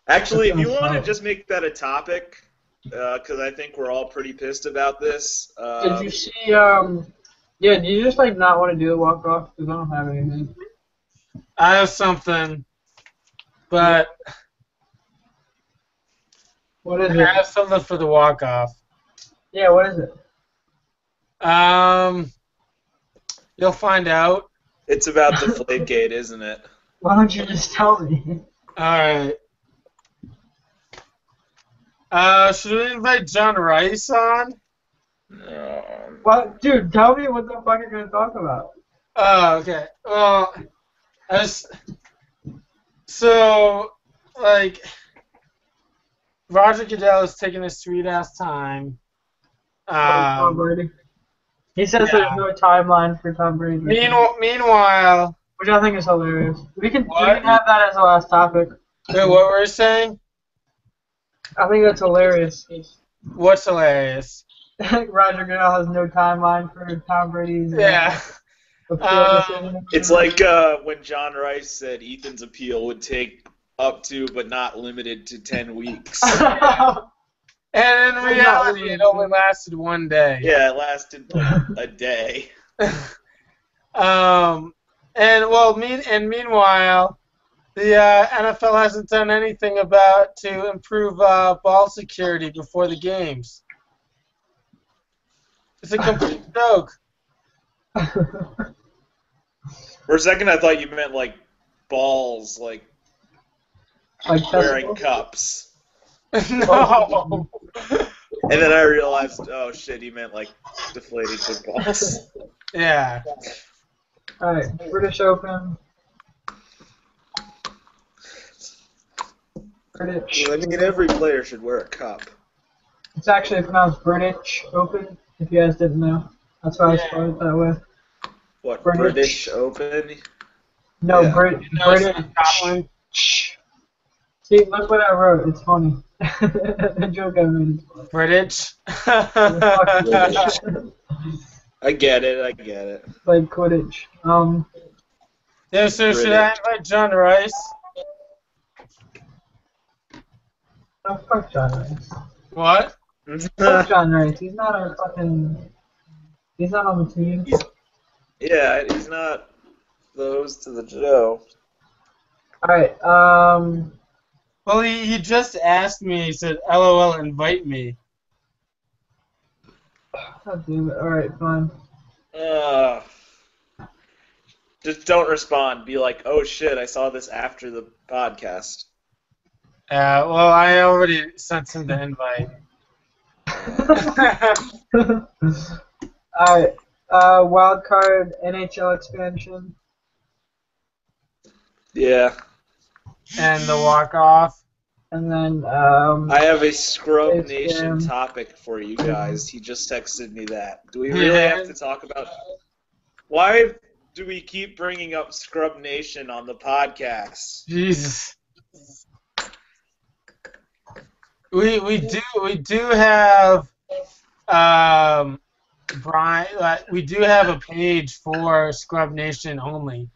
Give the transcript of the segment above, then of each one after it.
Actually, if you want to just make that a topic, because I think we're all pretty pissed about this. Did you see, yeah, do you just, like, not want to do the walk-off? Because I don't have anything. I have something, but What is I it? have something for the walk-off. Yeah, what is it? You'll find out. It's about Deflategate, isn't it? Why don't you just tell me? All right. Should we invite John Rice on? No. What? Dude, tell me what the fuck you're going to talk about. Oh, okay. Well, so, like, Roger Goodell is taking his sweet-ass time. Tom Brady. He says yeah. there's no timeline for Tom Brady. Meanwhile, which I think is hilarious. We can What? have that as the last topic. what were you saying? I think that's hilarious. What's hilarious? Roger Goodell has no timeline for Tom Brady's Yeah. appeal decision. It's like when John Rice said Ethan's appeal would take up to, but not limited to, 10 weeks. And in reality, it only lasted one day. Yeah, it lasted like a day. Meanwhile, the NFL hasn't done anything to improve ball security before the games. It's a complete joke. For a second, I thought you meant like balls, like wearing cups. No. And then I realized, oh shit, he meant like deflating footballs. Yeah. Alright, British Open. British. I mean, every player should wear a cup. It's actually pronounced British Open, if you guys didn't know. That's why I spelled it that way. What, British. British Open? No, Yeah. British. See, look what I wrote. It's funny. The joke I made is funny. British. I get it. Like Quidditch. Yeah, so should I invite John Rice? Oh, fuck John Rice. What? Fuck John Rice. He's not our fucking... He's not on the team. Yeah, he's not the host of the show. Alright, Well, he just asked me, he said, LOL, invite me. God damn it. Alright, fine. Just don't respond. Be like, oh shit, I saw this after the podcast. Well, I already sent him the invite. Alright, wild card NHL expansion. Yeah. And the walk-off. And then, I have a Scrub Nation game. topic for you guys. He just texted me that. Do we really have to talk about... Why do we keep bringing up Scrub Nation on the podcast? Jesus. We do have Brian. We do have a page for Scrub Nation only.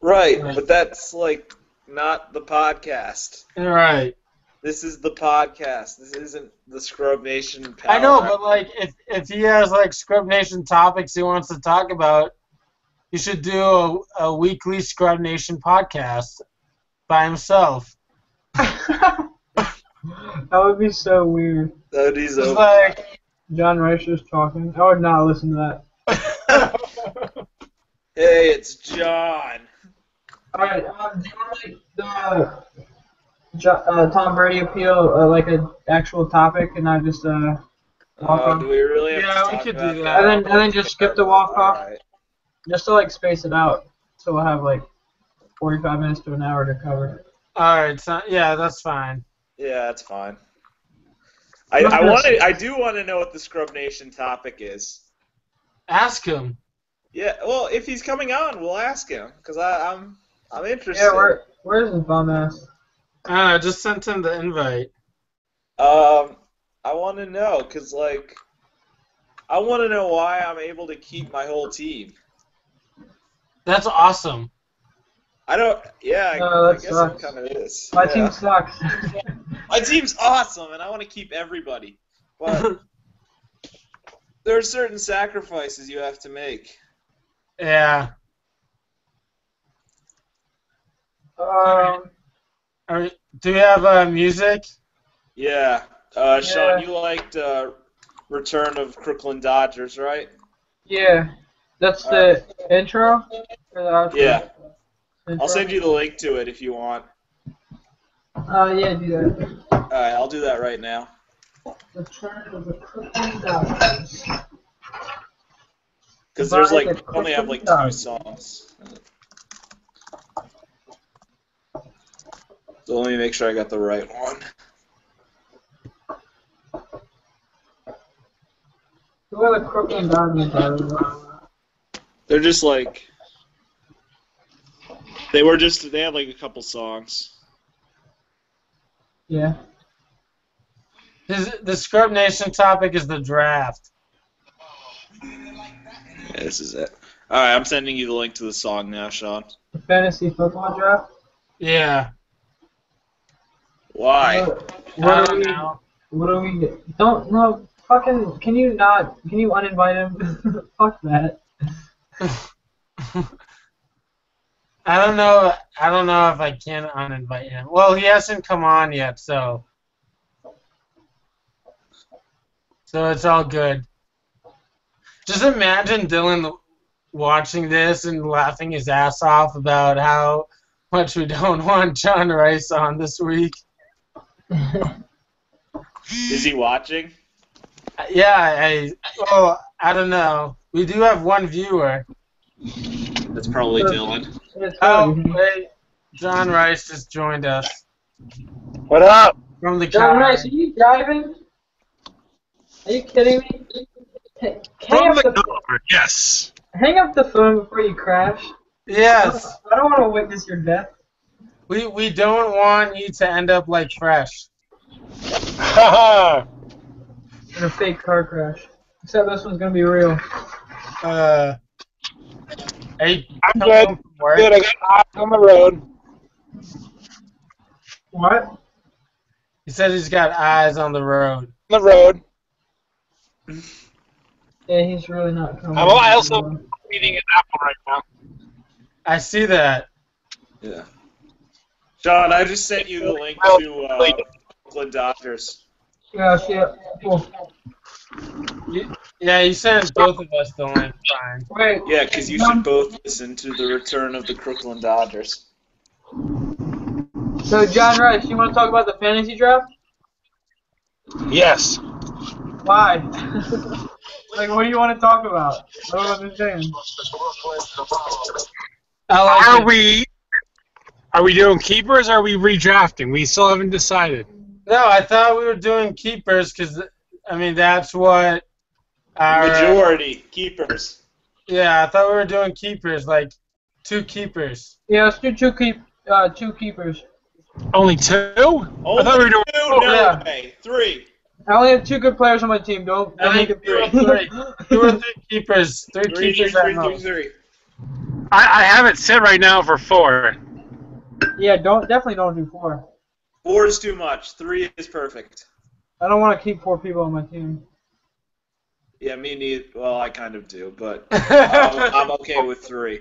Right, but that's like not the podcast. Right. This is the podcast. This isn't the Scrub Nation. I know, but like if he has like Scrub Nation topics he wants to talk about, he should do a weekly Scrub Nation podcast by himself. That would be so weird. That would be so It's like John Rice is talking. I would not listen to that. Hey, it's John. Alright, do you want the Tom Brady appeal like an actual topic and not just walk off? Do we really have to Yeah, we talk could about do that? that. And then just skip the walk off, Alright. just to like space it out, so we'll have like 45 minutes to an hour to cover. Alright, so, yeah, that's fine. Yeah, that's fine. I do want to know what the Scrub Nation topic is. Ask him. Yeah, well, if he's coming on, we'll ask him because I'm interested. Yeah, where's his bum ass? I just sent him the invite. I want to know because like I want to know why I'm able to keep my whole team. That's awesome. I don't. Yeah, No, I that guess sucks. it kind of is. My Yeah. team sucks. My team's awesome, and I want to keep everybody. But there are certain sacrifices you have to make. Yeah. um, Do we have music? Yeah. Yeah. Sean, you liked Return of Crooklyn Dodgers, right? yeah. That's the intro? Or the outro? Yeah. Intro? I'll send you the link to it if you want. Yeah, do that. Alright, I'll do that right now. Return of the Crooklyn Dodgers. Because there's By like, the only have like Crooklyn 2 Dodgers. songs. So let me make sure I got the right one. Who are the Crooklyn Dodgers, by the way? They're just like, they had like a couple songs. Yeah. The Scrub Nation topic is the draft. Yeah, this is it. Alright, I'm sending you the link to the song now, Sean. The fantasy football draft? Yeah. Why? I don't know. What do we don't no fucking can you uninvite him? Fuck that. I don't know if I can uninvite him. Well, he hasn't come on yet, so it's all good. Just imagine Dylan watching this and laughing his ass off about how much we don't want John Rice on this week. Is he watching? Yeah, I don't know. We do have one viewer. That's probably Dylan. Oh, wait. John Rice just joined us. What up? From the John car. Rice, are you driving? Are you kidding me? From the car, yes. Hang up the phone before you crash. Yes. I don't want to witness your death. We don't want you to end up like Fresh. Haha. In a fake car crash. Except this one's gonna be real. Hey, I'm good. Good, I got eyes on the road. What? He said he's got eyes on the road. On the road. Yeah, he's really not coming. I'm also eating an apple right now. I see that. Yeah. Sean, I just sent you the link to Oakland Dodgers. Yeah, shit. Cool. Yeah, you sent both of us the link, fine. Wait. Yeah, because you should both listen to the Return of the Crooklyn Dodgers. So, John Rice, you want to talk about the fantasy draft? Yes. Why? Like, what do you want to talk about? I don't understand. Are we doing keepers or are we redrafting? We still haven't decided. No, I thought we were doing keepers because, I mean, that's what our... Majority keepers. Yeah, I thought we were doing keepers, like 2 keepers. Yeah, let's do two keepers. Only 2? Only I thought we were doing 2? No Yeah. way. 3. I only have 2 good players on my team. Don't make it 2 or 3 keepers. 3 keepers at most. 3. I have it set right now for 4. Yeah, definitely don't do 4. 4 is too much. 3 is perfect. I don't want to keep 4 people on my team. Yeah, me neither. Well, I kind of do, but I'm okay with 3.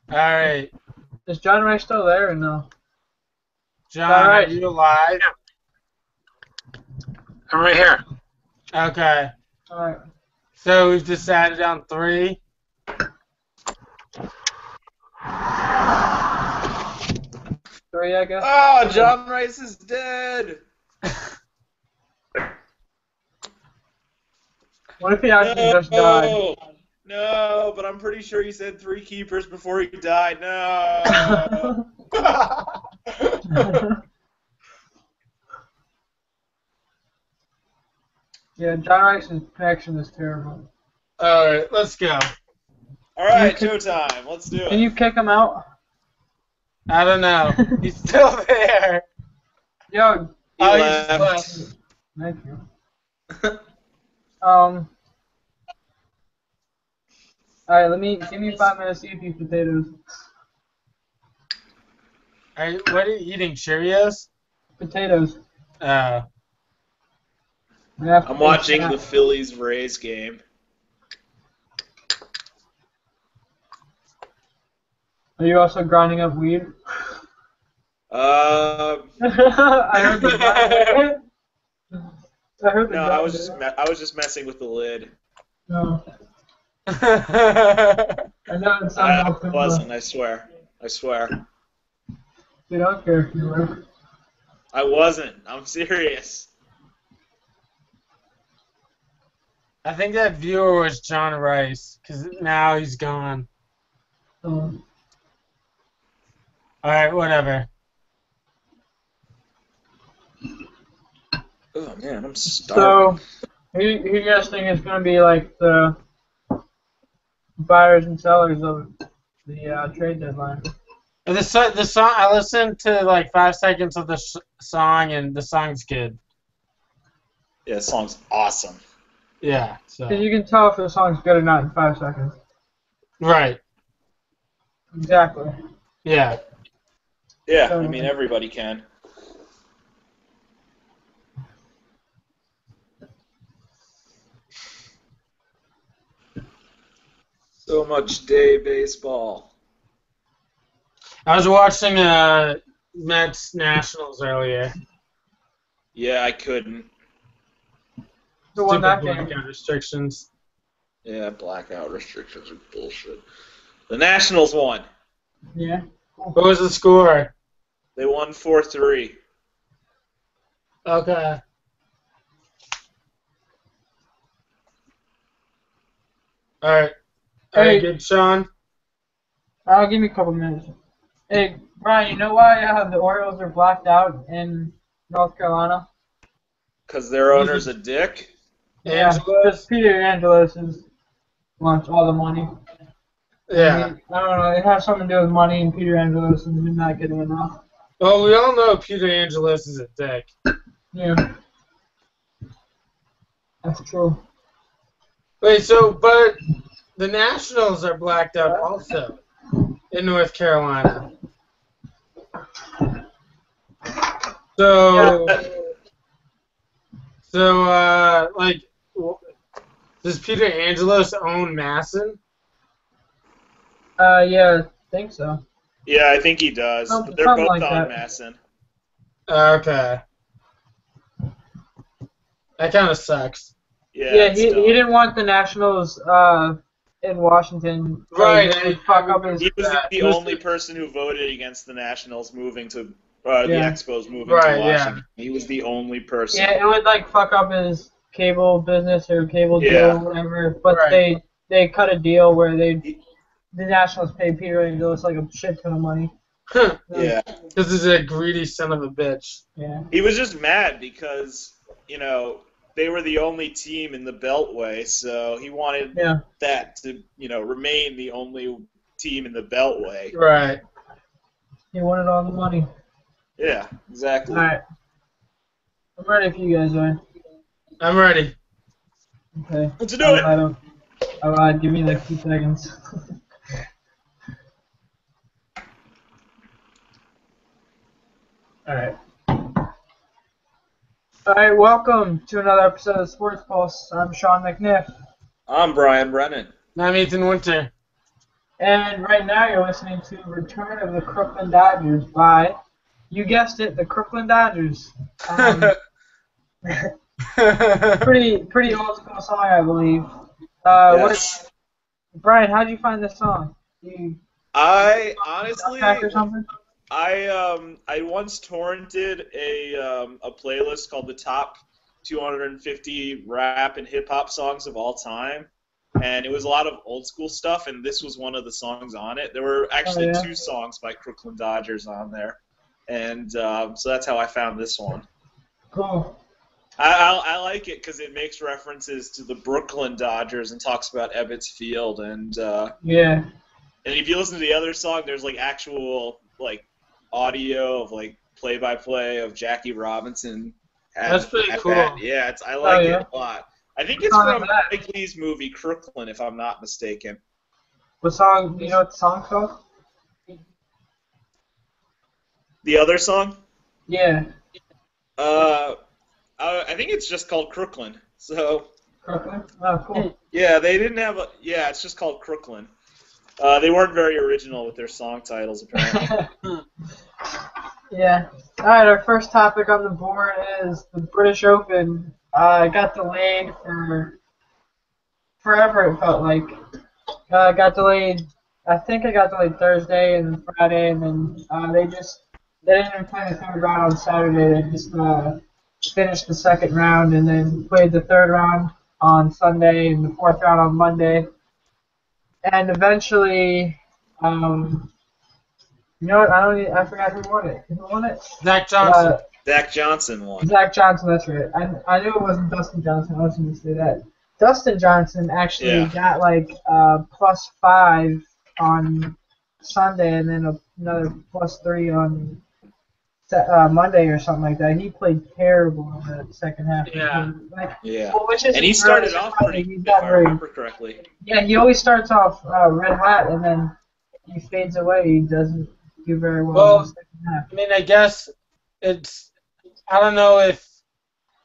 All right. Is John Rice still there or no? John, All right. are you alive? I'm right here. Okay. Alright. So we've decided on 3. Three, I guess. Oh, John Rice is dead. What if he actually just died? No, but I'm pretty sure he said 3 keepers before he died. No. Yeah, John Rice's connection is terrible. All right, let's go. All right, showtime. Let's do Can it. you kick him out? I don't know. He's still there. Yo, He Oh, left. thank you. Alright, give me 5 minutes to eat these potatoes. What are you eating? Cheerios? Potatoes. Uh, I'm watching the Phillies-Rays game. Are you also grinding up weed? I I heard the grind. I heard the No, grind. I was just messing with the lid. No. I know it I sounds wasn't, I swear. Dude, I don't care if you were. I wasn't. I'm serious. I think that viewer was John Rice, because now he's gone. Alright, whatever. Oh man, I'm starving. So, who you guys think is going to be like the buyers and sellers of the trade deadline? The song, I listened to like 5 seconds of the song, and the song's good. Yeah, the song's awesome. Yeah, so. Because you can tell if the song's good or not in 5 seconds. Right. Exactly. Yeah. Yeah, I mean, everybody can. So much day baseball. I was watching Mets Nationals earlier. Yeah, I couldn't. Who won that game? Blackout restrictions. Yeah, blackout restrictions are bullshit. The Nationals won. Yeah. What was the score? They won 4-3. Okay. All right. Hey, good, Sean. Give me a couple minutes. Hey, Brian, you know why the Orioles are blacked out in North Carolina? Because their owner's a dick? Yeah, because Peter Angelos wants all the money. Yeah. I don't know. It has something to do with money, and Peter Angelos is not getting enough. Well, we all know Peter Angelos is a dick. Yeah. That's true. Wait, but the Nationals are blacked out also in North Carolina. So, like, does Peter Angelos own Masson? Yeah, I think so. Yeah, I think he does. But they're both like on Masson. Okay. That kind of sucks. Yeah, he didn't want the Nationals in Washington. Right. He was the only person who voted against the Nationals moving to the Expos moving to Washington. Yeah. He was the only person. Yeah, it would like fuck up his cable business or cable deal or whatever. But they cut a deal where the Nationals paid Peter Angelos like a shit ton of money. Yeah. This is a greedy son of a bitch. Yeah. He was just mad because, they were the only team in the Beltway, so he wanted that to, remain the only team in the Beltway. Right. He wanted all the money. Yeah, exactly. All right. I'm ready if you guys are. I'm ready. Okay. Let's do it. Give me like 2 seconds. All right. All right, welcome to another episode of Sports Pulse. I'm Sean McNiff. I'm Brian Brennan. I'm Ethan Winter. And right now you're listening to Return of the Crooklyn Dodgers by, you guessed it, the Crooklyn Dodgers. Pretty old school song, I believe. Yes. Brian, how did you find this song? I honestly, or something? I once torrented a playlist called the Top 250 Rap and Hip Hop Songs of All Time, and it was a lot of old school stuff, and this was one of the songs on it. There were actually 2 songs by Crooklyn Dodgers on there, and so that's how I found this one. Cool. I like it because it makes references to the Brooklyn Dodgers and talks about Ebbets Field, and yeah. And if you listen to the other song, there's like actual audio of play-by-play of Jackie Robinson. That's pretty cool. Yeah, I like it a lot. I think it's from Mike Lee's movie Crooklyn, if I'm not mistaken. What song? Do you know what the song's called? The other song? Yeah, Uh, I think it's just called Crooklyn. So Crooklyn. Oh, cool. yeah, they didn't have a. Yeah, it's just called Crooklyn. They weren't very original with their song titles, apparently. Yeah. All right, our first topic on the board is the British Open. Got delayed for forever. It felt like. Got delayed. I think it got delayed Thursday and Friday, and then they didn't even play the third round on Saturday. They just finished the second round and then played the third round on Sunday and the fourth round on Monday. And eventually, you know what? I forgot who won it. Who won it? Zach Johnson. Zach Johnson won. Zach Johnson. That's right. I knew it wasn't Dustin Johnson. I was going to say that. Dustin Johnson actually got like +5 on Sunday and then another +3 on Monday or something like that. He played terrible in the second half. Yeah. Yeah. Well, which is And he started off pretty good, if I remember correctly. Yeah, he always starts off red hot and then he fades away. He doesn't do very well in the second half. I mean, I guess it's. I don't know if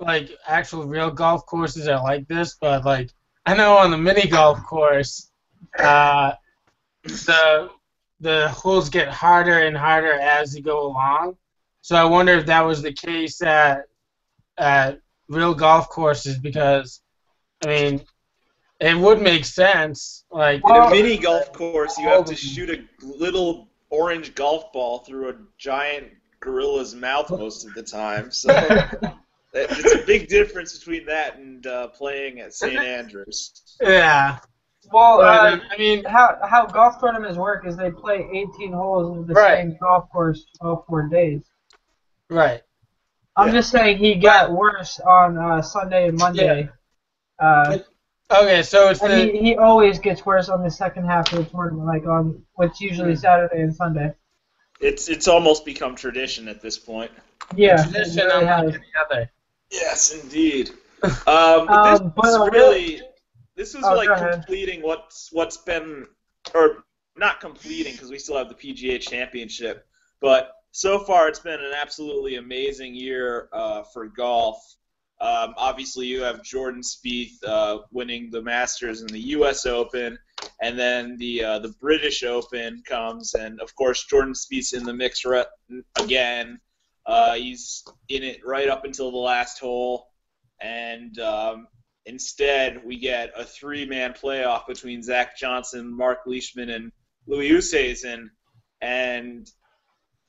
like actual real golf courses are like this, but like I know on the mini golf course, the holes get harder and harder as you go along. So I wonder if that was the case at real golf courses because, I mean, it would make sense. Like in a mini golf course, you have to shoot a little orange golf ball through a giant gorilla's mouth most of the time. So it's a big difference between that and playing at St. Andrews. Yeah. Well, I mean, how golf tournaments work is they play 18 holes of the same golf course all 4 days. Right. I'm just saying he got worse on Sunday and Monday. Yeah. Okay, so it's he always gets worse on the second half of the tournament, like on what's usually Saturday and Sunday. It's almost become tradition at this point. Yeah. Tradition unlike any other. Yes, indeed. This was like completing what's been, or not completing because we still have the PGA Championship, but so far it's been an absolutely amazing year for golf. Obviously, you have Jordan Spieth winning the Masters and the U.S. Open, and then the British Open comes, and of course Jordan Spieth's in the mix again. He's in it right up until the last hole, and instead we get a 3-man playoff between Zach Johnson, Mark Leishman, and Louis Oosthuizen, and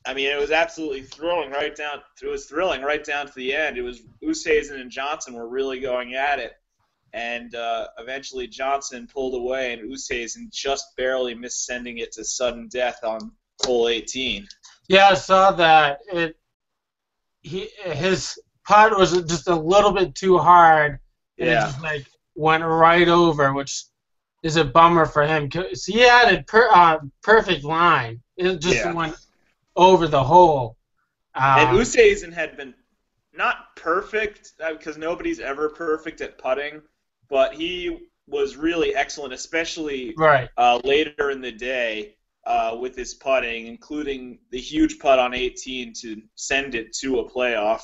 I mean, it was absolutely thrilling right down to the end. It was Oosthuizen and Johnson were really going at it, and eventually Johnson pulled away, and Oosthuizen just barely missed sending it to sudden death on hole 18. Yeah, I saw that. His putt was just a little bit too hard, and it just like went right over, which is a bummer for him. So he had a perfect line. It just went over the hole. And Oosthuizen had been not perfect, because nobody's ever perfect at putting, but he was really excellent, especially later in the day with his putting, including the huge putt on 18 to send it to a playoff.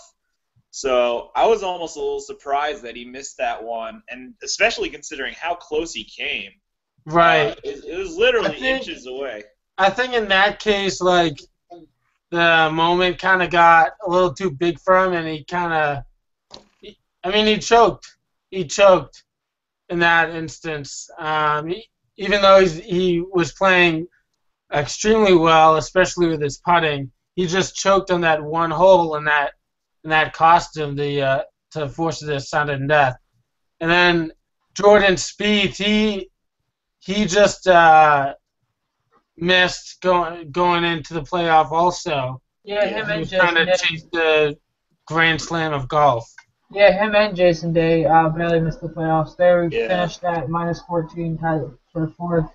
So I was almost a little surprised that he missed that one, and especially considering how close he came. Right. It was literally inches away. I think in that case, like, the moment kind of got a little too big for him, and he choked. He choked in that instance. Even though he was playing extremely well, especially with his putting, he just choked on that one hole, and that cost him to force it to sudden death. And then Jordan Spieth, he just missed going into the playoff also. Yeah, him and Jason trying to chase the Grand Slam of golf. Yeah, him and Jason Day barely missed the playoffs. They finished at -14, tied for fourth.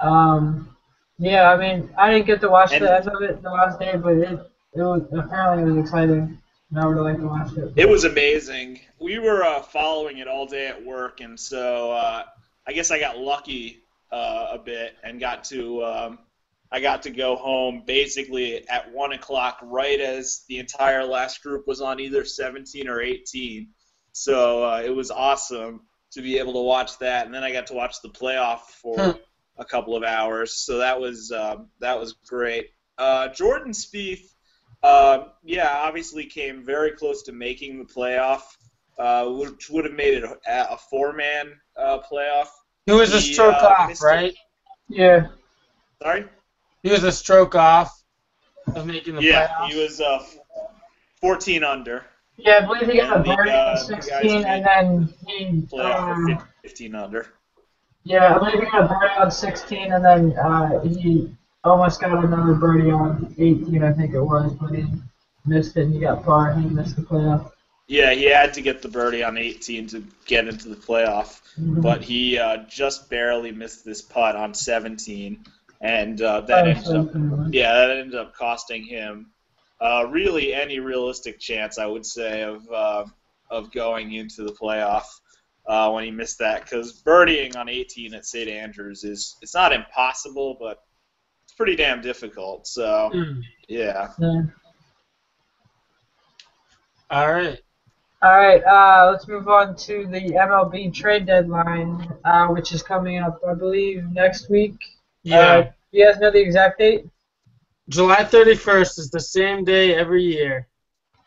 Yeah, I mean, I didn't get to watch the end of it the last day, but it was apparently exciting. And I would have liked to watch it. It was amazing. We were following it all day at work, and so I guess I got lucky a bit and I got to go home basically at 1 o'clock, right as the entire last group was on either 17 or 18. So it was awesome to be able to watch that, and then I got to watch the playoff for a couple of hours. So that was great. Jordan Spieth, obviously came very close to making the playoff, which would have made it a four-man playoff. He was a stroke off, right? Yeah. Sorry? He was a stroke off of making the playoffs. Yeah, he was 14 under. Yeah, I believe he got a birdie on 16, and then he playoff for 15 under. Yeah, I believe he got a birdie on 16, and then he almost got another birdie on 18, I think it was, but he missed it and he got par. He missed the playoff. Yeah, he had to get the birdie on 18 to get into the playoff, but he just barely missed this putt on 17, and that ended up costing him really any realistic chance, I would say, of going into the playoff when he missed that. Because birdieing on 18 at St. Andrews it's not impossible, but it's pretty damn difficult. So yeah. All right. All right, let's move on to the MLB trade deadline, which is coming up, I believe, next week. Yeah. You guys know the exact date? July 31st is the same day every year.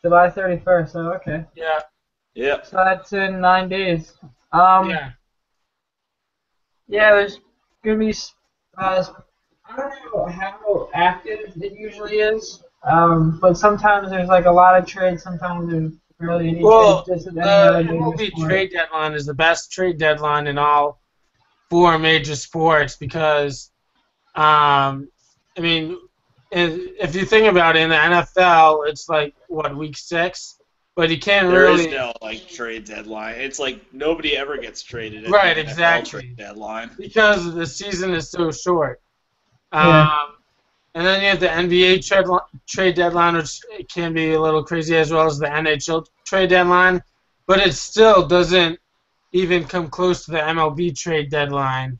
July 31st, oh, okay. Yeah. Yeah. So that's in 9 days. Yeah, there's going to be, I don't know how active it usually is, but sometimes there's like a lot of trades, sometimes there's really any trades. The MLB trade deadline is the best trade deadline in all four major sports because, if you think about it, in the NFL, it's like, week 6? But you can't really... There is no, trade deadline. It's like nobody ever gets traded at right, the NFL exactly. trade deadline. Because the season is so short. Yeah. And then you have the NBA trade deadline, which can be a little crazy, as well as the NHL trade deadline. But it still doesn't even come close to the MLB trade deadline.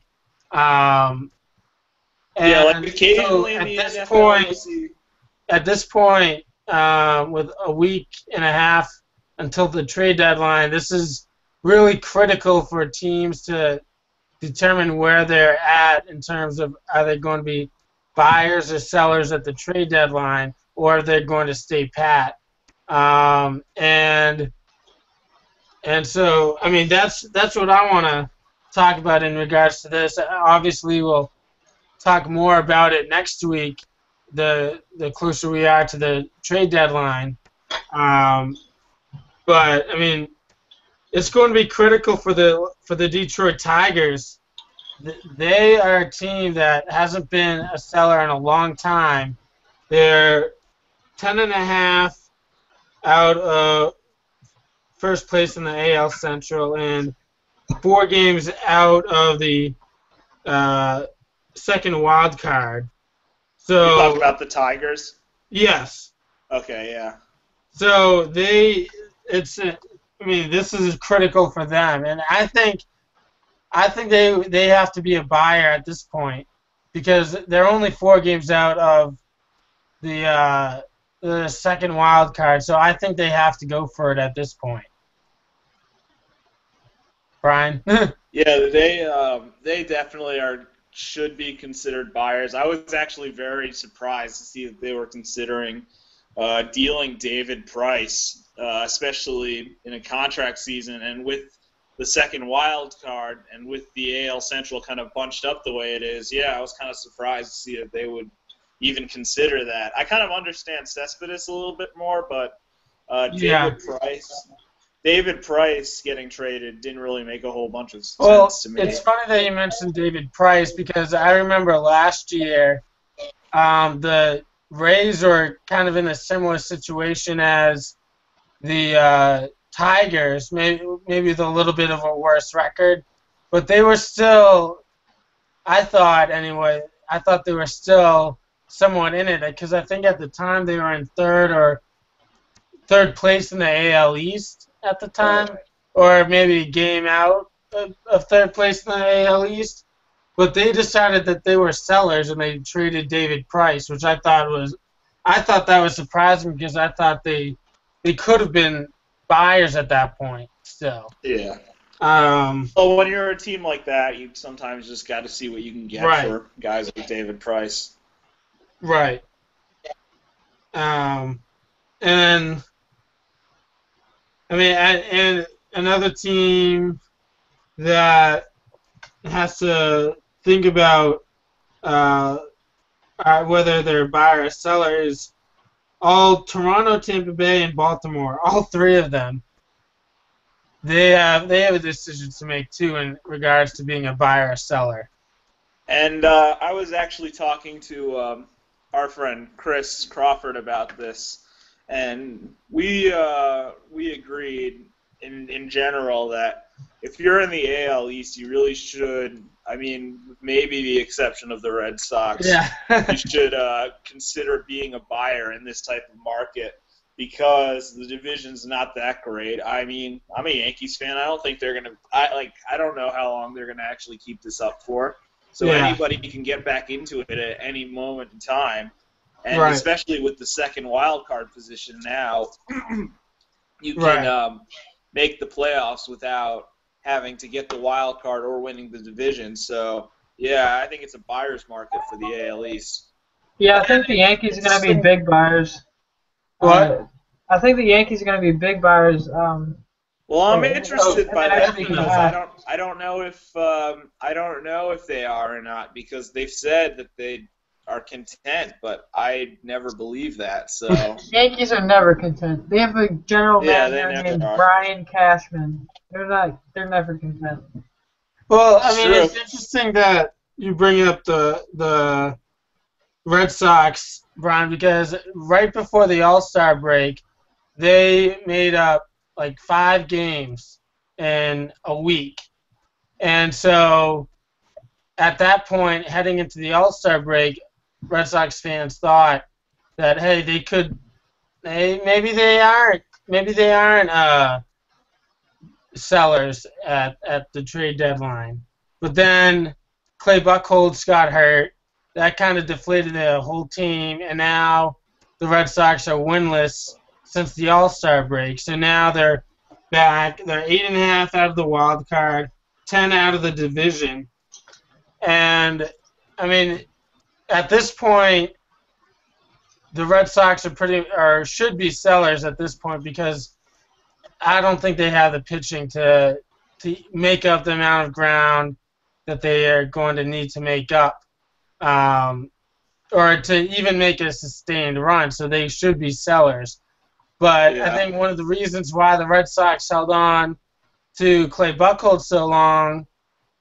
Occasionally so in the NFL, at this point, with a week and a half until the trade deadline, this is really critical for teams to determine where they're at in terms of are they going to be buyers or sellers at the trade deadline, or are they going to stay pat. And so, that's what I want to talk about in regards to this. Obviously, we'll talk more about it next week, the closer we are to the trade deadline. But it's going to be critical for the Detroit Tigers. They are a team that hasn't been a seller in a long time. They're 10.5 out of first place in the AL Central and 4 games out of the second wild card. So you talk about the Tigers? Yes. Okay, yeah. So this is critical for them, and I think they have to be a buyer at this point because they're only 4 games out of the second wild card. So I think they have to go for it at this point. Brian? Yeah, they definitely should be considered buyers. I was actually very surprised to see that they were considering dealing David Price, especially in a contract season, and with the second wild card and with the AL Central kind of bunched up the way it is. Yeah, I was kind of surprised to see that they would even consider that. I kind of understand Cespedes a little bit more, but David Price getting traded didn't really make a whole bunch of sense to me. It's funny that you mentioned David Price because I remember last year the Rays were kind of in a similar situation as the Tigers, maybe with a little bit of a worse record, but they were still, I thought they were still somewhat in it because I think at the time they were in third place in the AL East at the time, or maybe a game out of third place in the AL East. but they decided that they were sellers and they traded David Price, which I thought that was surprising because I thought they could have been buyers at that point still. Yeah. Um, Well, when you're a team like that, you sometimes just got to see what you can get Right. for guys like David Price. right. And I mean, and another team that has to think about whether they're buyer or seller is all Toronto, Tampa Bay, and Baltimore. All three of them. They have a decision to make too in regards to being a buyer or seller. And I was actually talking to our friend Chris Crawford about this, and we agreed in general that if you're in the AL East, you really should. I mean, with maybe the exception of the Red Sox, Yeah. you should consider being a buyer in this type of market because the division's not that great. I mean, I'm a Yankees fan. I don't think they're gonna. I don't know how long they're gonna actually keep this up for. So Yeah. anybody can get back into it at any moment in time, and Right. especially with the second wild card position now, you can Right. make the playoffs without having to get the wild card or winning the division. So yeah, I think it's a buyer's market for the AL East. Yeah, I think the Yankees are going to be big buyers. What? I think the Yankees are going to be big buyers. Well, I'm Yeah. interested Oh, by and that actually, because yeah. I don't know if they are or not because they've said that they are content, but I never believe that. So Yankees are never content. They have a general Yeah, they manager never named are. Brian Cashman. They're never content. Well, I It's mean, true. it's interesting that you bring up the Red Sox, Brian, because right before the All-Star break, they made up like 5 games in a week. And so at that point, heading into the All-Star break, Red Sox fans thought that, hey, maybe they aren't sellers at the trade deadline. But then Clay Buchholz got hurt. That kind of deflated the whole team, and now the Red Sox are winless since the All-Star break. So now they're back. They're 8.5 out of the wild card, 10 out of the division. And, I mean, at this point, the Red Sox should be sellers at this point because I don't think they have the pitching to make up the amount of ground that they are going to need to make up, or to even make a sustained run. So they should be sellers. But I Yeah. think one of the reasons why the Red Sox held on to Clay Buchholz so long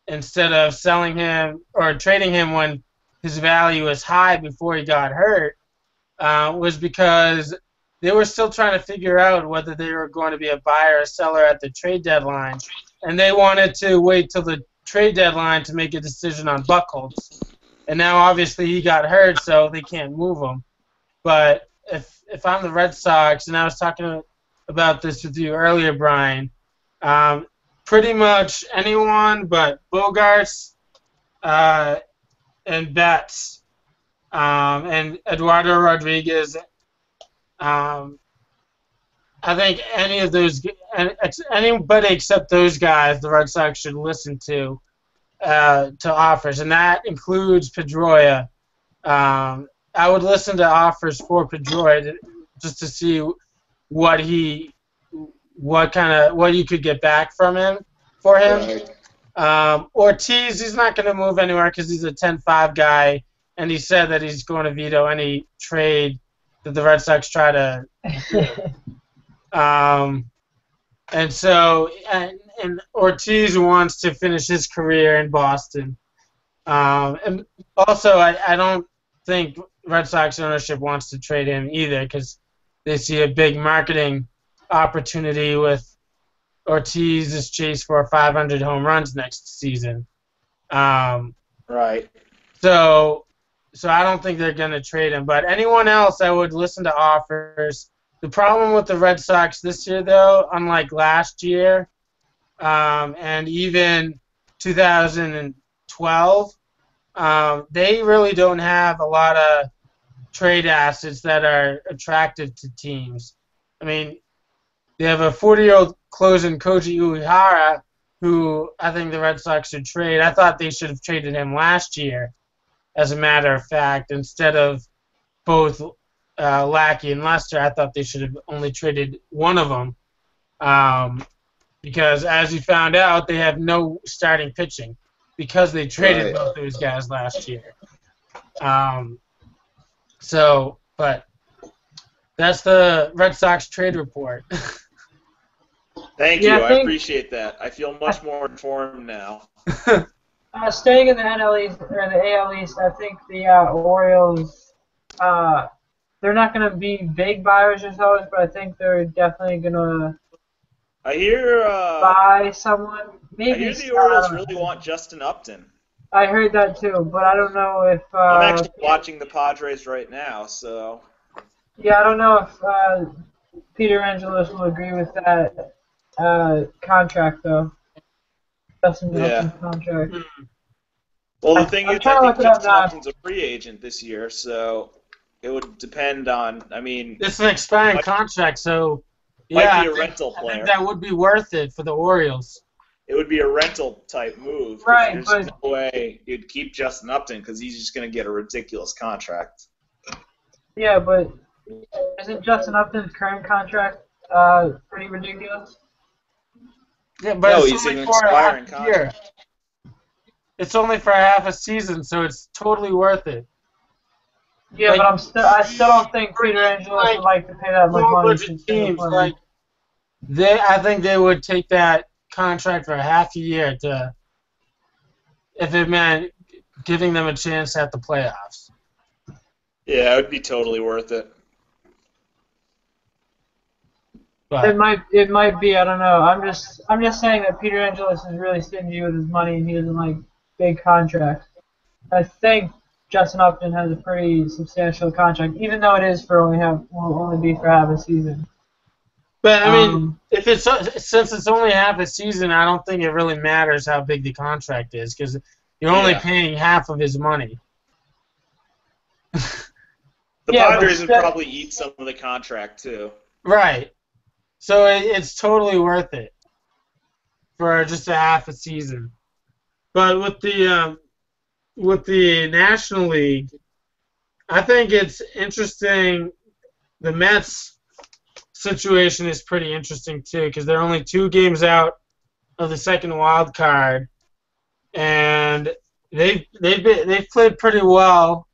instead of selling him or trading him when his value was high before he got hurt was because they were still trying to figure out whether they were going to be a buyer or seller at the trade deadline, and they wanted to wait till the trade deadline to make a decision on Buchholz. And now, obviously, he got hurt, so they can't move him. But if I'm the Red Sox, and I was talking about this with you earlier, Brian, pretty much anyone but Bogarts and Betts and Eduardo Rodriguez. I think anybody except those guys, the Red Sox should listen to offers, and that includes Pedroia. I would listen to offers for Pedroia just to see what you could get back from him for him. Right. Ortiz, he's not going to move anywhere because he's a 10-5 guy, and he said that he's going to veto any trade that the Red Sox try to. And so, and Ortiz wants to finish his career in Boston. And also, I don't think Red Sox ownership wants to trade him either because they see a big marketing opportunity with Ortiz's chase for 500 home runs next season. Right. So I don't think they're going to trade him. But anyone else, I would listen to offers. The problem with the Red Sox this year, though, unlike last year and even 2012, they really don't have a lot of trade assets that are attractive to teams. I mean, they have a 40-year-old closing Koji Uehara, who I think the Red Sox should trade. I thought they should have traded him last year, as a matter of fact, instead of both Lackey and Lester. I thought they should have only traded one of them, because as you found out, they have no starting pitching because they traded both those guys last year. But that's the Red Sox trade report. Thank you. I appreciate that. I feel much more informed now. Staying in the NL East or the AL East, I think the Orioles, they're not going to be big buyers or sellers, but I think they're definitely going to buy someone. Maybe I hear the Orioles really want Justin Upton. I heard that too, but I don't know if... I'm actually watching the Padres right now, so... Yeah, I don't know if Peter Angelos will agree with that contract, though. Justin Upton's contract. Well, the thing is, I think Justin Upton's a free agent this year, so it would depend on, I mean... It's an expiring contract, so... Might be a rental player. I think that would be worth it for the Orioles. It would be a rental-type move. Right, there's no way you'd keep Justin Upton because he's just going to get a ridiculous contract. Yeah, but isn't Justin Upton's current contract pretty ridiculous? Yeah, but no, it's he's only an for expiring a year. It's only for half a season, so it's totally worth it. Yeah, like, but I still don't think Peter Angelos would like to pay that much money to teams. I think they would take that contract for half a year if it meant giving them a chance at the playoffs. Yeah, it would be totally worth it. But it might be, I don't know. I'm just saying that Peter Angelos is really stingy with his money and he doesn't like big contracts. I think Justin Upton has a pretty substantial contract, even though it is will only be for half a season. But I mean, since it's only half a season, I don't think it really matters how big the contract is because you're only paying half of his money. The Padres would probably eat some of the contract too. Right. So it's totally worth it for just a half a season. But with the National League, I think it's interesting. The Mets situation is pretty interesting too because they're only 2 games out of the second wild card, and they've played pretty well.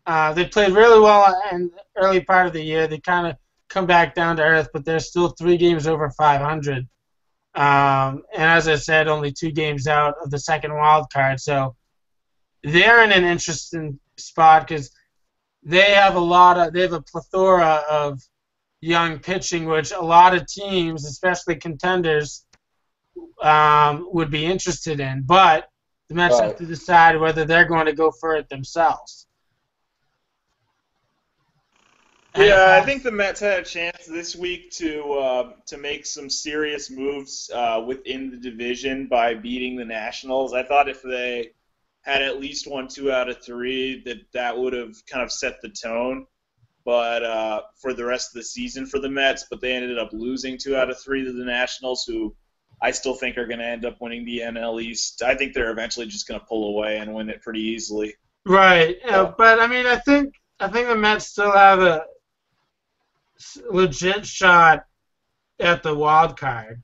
They played really well in the early part of the year. They kind of come back down to earth, but they're still 3 games over 500. And as I said, only 2 games out of the second wild card, so they're in an interesting spot because they have a plethora of young pitching, which a lot of teams, especially contenders, would be interested in. But the Mets have to decide whether they're going to go for it themselves. Yeah, I think the Mets had a chance this week to make some serious moves within the division by beating the Nationals. I thought if they had at least won 2 out of 3, that would have kind of set the tone. But for the rest of the season for the Mets, but they ended up losing 2 out of 3 to the Nationals, who I still think are going to end up winning the NL East. I think they're eventually just going to pull away and win it pretty easily. Right, but I mean, I think the Mets still have a legit shot at the wild card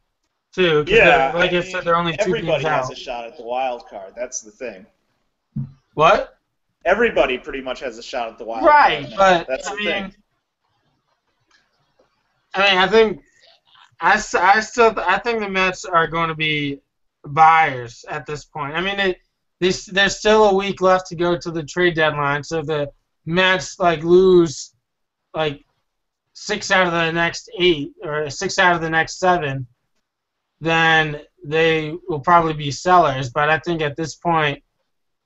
too. Yeah, I said, they're only 2 games out. Everybody has a shot at the wild card. That's the thing. What? Everybody pretty much has a shot at the wild card. Right, but that's the thing. I think the Mets are going to be buyers at this point. I mean, there's still a week left to go to the trade deadline, so the Mets lose 6 out of the next 8 or 6 out of the next 7, then they will probably be sellers. But I think at this point,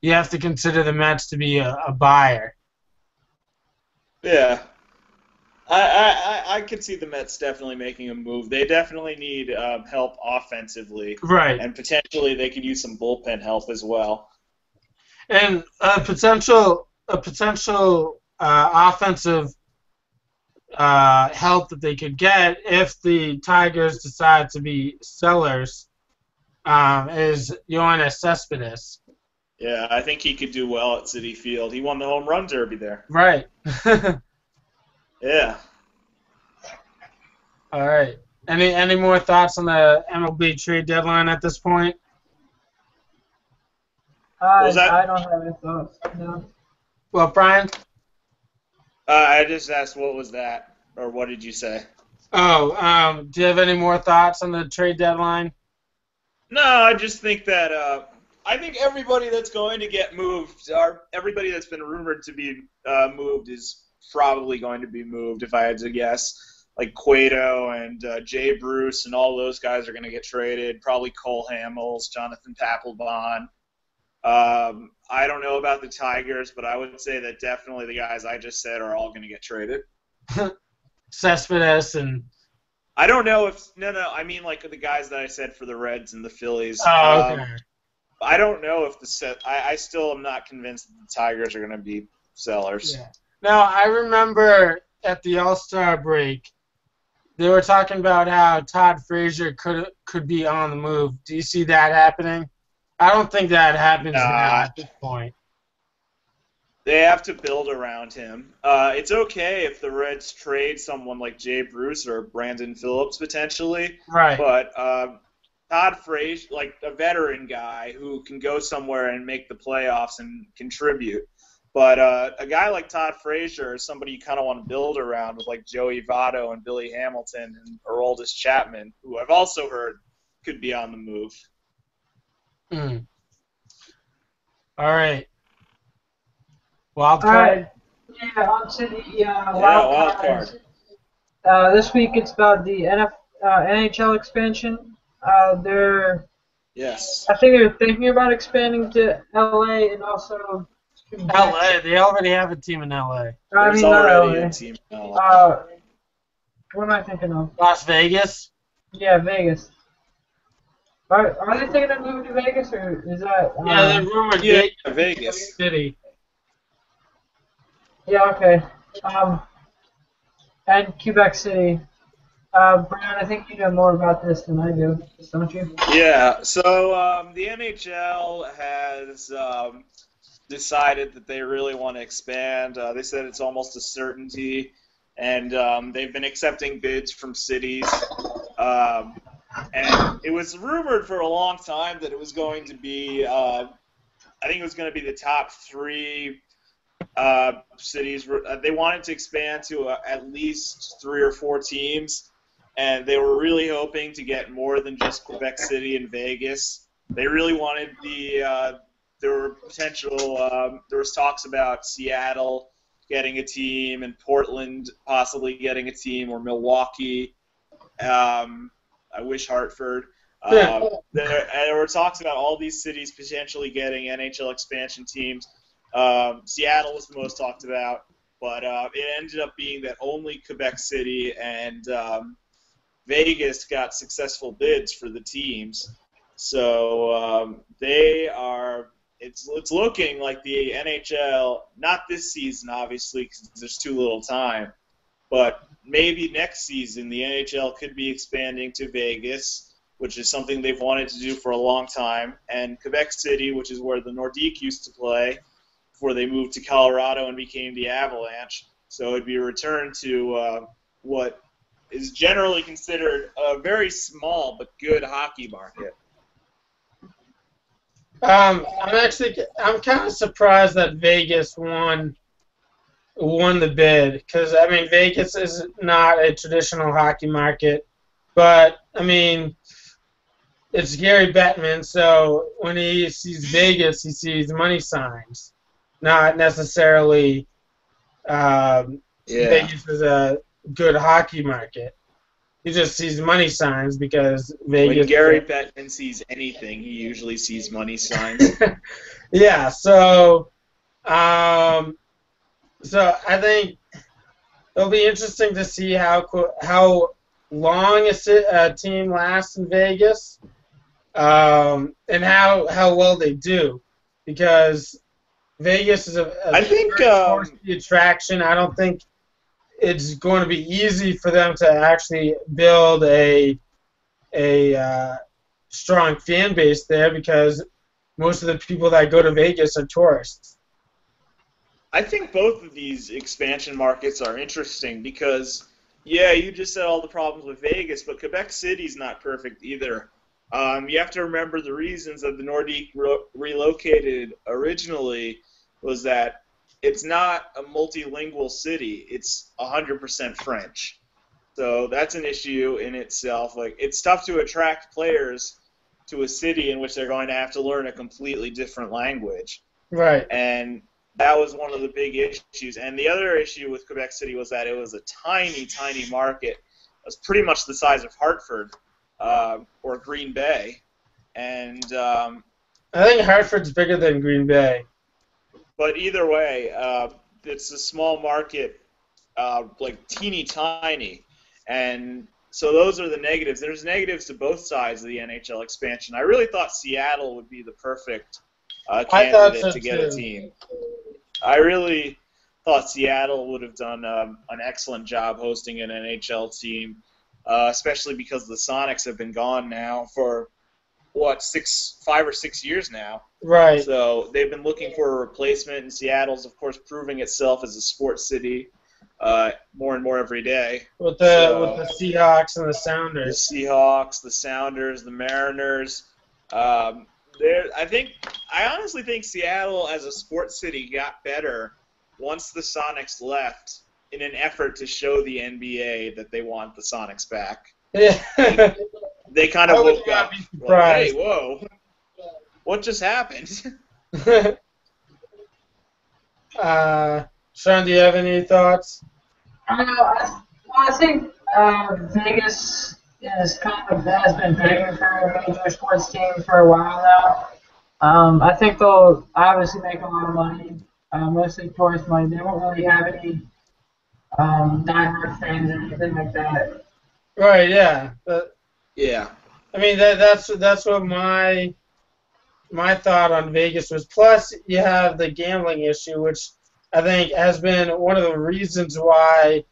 you have to consider the Mets to be a buyer. Yeah. I could see the Mets definitely making a move. They definitely need help offensively. Right. And potentially they could use some bullpen help as well. And a potential offensive help that they could get if the Tigers decide to be sellers is Yoenis Cespedes. Yeah, I think he could do well at Citi Field. He won the home run derby there. Right. Yeah. All right. Any more thoughts on the MLB trade deadline at this point? Was that? I don't have any thoughts. No. Well, Brian? I just asked what was that, or what did you say? Oh, do you have any more thoughts on the trade deadline? No, I just think that I think everybody that's going to get moved, or everybody that's been rumored to be moved, is probably going to be moved. If I had to guess, like Cueto and Jay Bruce and all those guys are going to get traded. Probably Cole Hamels, Jonathan Papelbon. I don't know about the Tigers, but I would say that definitely the guys I just said are all going to get traded. Cespedes and... I don't know if I mean like the guys that I said for the Reds and the Phillies. Oh, okay. I don't know if I still am not convinced that the Tigers are going to be sellers. Yeah. Now, I remember at the All-Star break, they were talking about how Todd Frazier could be on the move. Do you see that happening? I don't think that happens now at this point. They have to build around him. It's okay if the Reds trade someone like Jay Bruce or Brandon Phillips potentially. Right. But Todd Frazier, like a veteran guy who can go somewhere and make the playoffs and contribute. But a guy like Todd Frazier is somebody you kind of want to build around with, like Joey Votto and Billy Hamilton and Aroldis Chapman, who I've also heard could be on the move. All right. Wild All card. right. Yeah, on to the wild card. This week it's about the NHL expansion. Yes. I think they're thinking about expanding to LA and also LA. They already have a team in LA. There's not already LA. a team in LA. What am I thinking of? Las Vegas. Yeah, Vegas. Are they thinking of moving to Vegas, or is that? Yeah, they're rumored. Yeah, Vegas City. Yeah, okay. And Quebec City. Brian, I think you know more about this than I do, don't you? Yeah, so the NHL has decided that they really want to expand. They said it's almost a certainty, and they've been accepting bids from cities. And it was rumored for a long time that it was going to be, I think it was going to be the top three cities. They wanted to expand to at least 3 or 4 teams, and they were really hoping to get more than just Quebec City and Vegas. They really wanted there were there was talks about Seattle getting a team and Portland possibly getting a team, or Milwaukee. I wish Hartford. There were talks about all these cities potentially getting NHL expansion teams. Seattle was the most talked about, but it ended up being that only Quebec City and Vegas got successful bids for the teams. So they are. It's looking like the NHL, not this season obviously because there's too little time, but maybe next season the NHL could be expanding to Vegas, which is something they've wanted to do for a long time, and Quebec City, which is where the Nordique used to play before they moved to Colorado and became the Avalanche. So it'd be a return to what is generally considered a very small but good hockey market. I'm kind of surprised that Vegas won the bid, because I mean Vegas is not a traditional hockey market, but I mean it's Gary Bettman, so when he sees Vegas, he sees money signs, not necessarily Vegas is a good hockey market. He just sees money signs because Vegas. When Gary Bettman sees anything, he usually sees money signs. Yeah, so I think it'll be interesting to see how long a team lasts in Vegas, and how well they do, because Vegas is I think very touristy attraction. I don't think it's going to be easy for them to actually build a strong fan base there because most of the people that go to Vegas are tourists. I think both of these expansion markets are interesting because, yeah, you just said all the problems with Vegas, but Quebec City's not perfect either. You have to remember the reasons that the Nordique relocated originally was that it's not a multilingual city; it's 100% French. So that's an issue in itself. Like, it's tough to attract players to a city in which they're going to have to learn a completely different language. Right. And that was one of the big issues. And the other issue with Quebec City was that it was a tiny, tiny market. It was pretty much the size of Hartford or Green Bay. And I think Hartford's bigger than Green Bay. but either way, it's a small market, like teeny tiny. And so those are the negatives. There's negatives to both sides of the NHL expansion. I really thought Seattle would be the perfect candidate to get a team. I really thought Seattle would have done an excellent job hosting an NHL team, especially because the Sonics have been gone now for, 5 or 6 years now. Right. So they've been looking for a replacement, and Seattle's, of course, proving itself as a sports city more and more every day. With the Seahawks and the Sounders. The Seahawks, the Sounders, the Mariners. I honestly think Seattle as a sports city got better once the Sonics left in an effort to show the NBA that they want the Sonics back. Yeah. They kind of woke up. Like, hey, whoa. What just happened? Sean, do you have any thoughts? I think Vegas has been begging for a major sports team for a while now. I think they'll obviously make a lot of money, mostly tourist money. They won't really have any diehard fans or anything like that. Right. Yeah. Yeah. I mean that's what my thought on Vegas was. Plus, you have the gambling issue, which I think has been one of the reasons why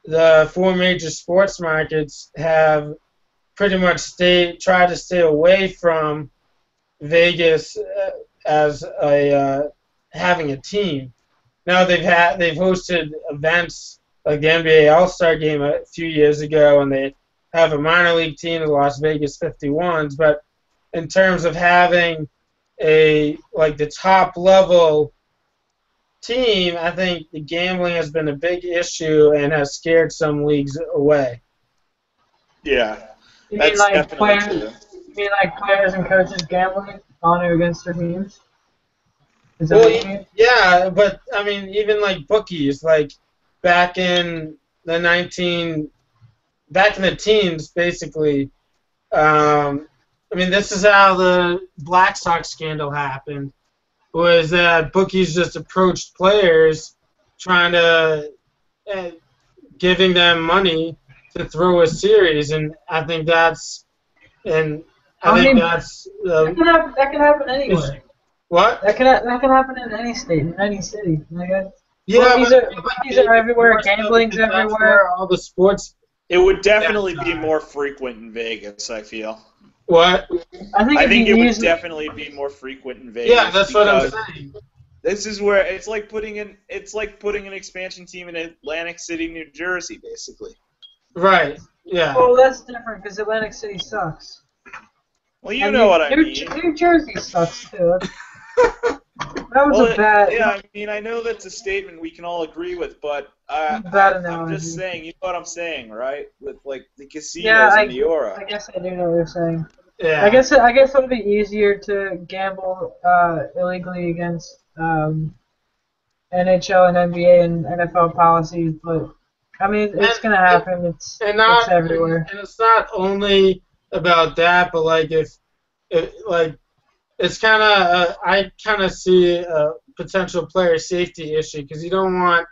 the 4 major sports markets have pretty much tried to stay away from Vegas as having a team. Now they've hosted events like the NBA All-Star Game a few years ago, and they have a minor league team, the Las Vegas 51s. But in terms of having the top level team, I think the gambling has been a big issue and has scared some leagues away. Yeah. You mean like players and coaches gambling on or against their teams? Is that what you mean? Yeah, but I mean even like bookies, like back in the teens, basically. I mean, this is how the Black Sox scandal happened. Was that bookies just approached players, trying to giving them money to throw a series, and I think that's that can happen anywhere. What? That can happen in any state, in any city. Yeah, bookies are everywhere. Gambling's everywhere. All the sports. It would definitely be more frequent in Vegas, I feel. What? I think it would definitely be more frequent in Vegas. Yeah, that's what I'm saying. This is where it's like putting an expansion team in Atlantic City, New Jersey, basically. Right. Yeah. Well, that's different because Atlantic City sucks. Well, you know what I mean. New Jersey sucks too. That was a bad. Yeah, I mean, I know that's a statement we can all agree with, but I'm just saying, you know what I'm saying, right? With like the casinos and the Aura. I guess I do know what you're saying. Yeah. I guess it would be easier to gamble illegally against NHL and NBA and NFL policies, but I mean, it's gonna happen. It's everywhere. And it's not only about that, but like it's kind of I kind of see a potential player safety issue because you don't want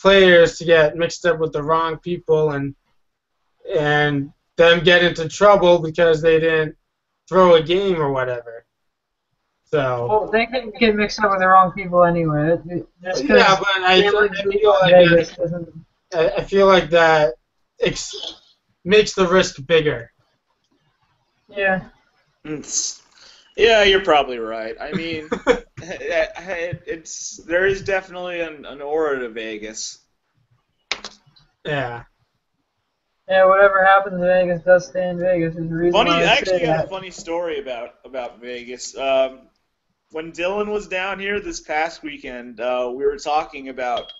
players to get mixed up with the wrong people and them get into trouble because they didn't throw a game or whatever. So. Well, they can get mixed up with the wrong people anyway. Just because Yeah, but Vegas doesn't. I feel like that makes the risk bigger. Yeah. Yeah, you're probably right. I mean, there is definitely an aura to Vegas. Yeah. Yeah, whatever happens in Vegas does stay in Vegas. Is the reason Funny, why I I actually say got a that. funny story about Vegas. When Dylan was down here this past weekend, we were talking about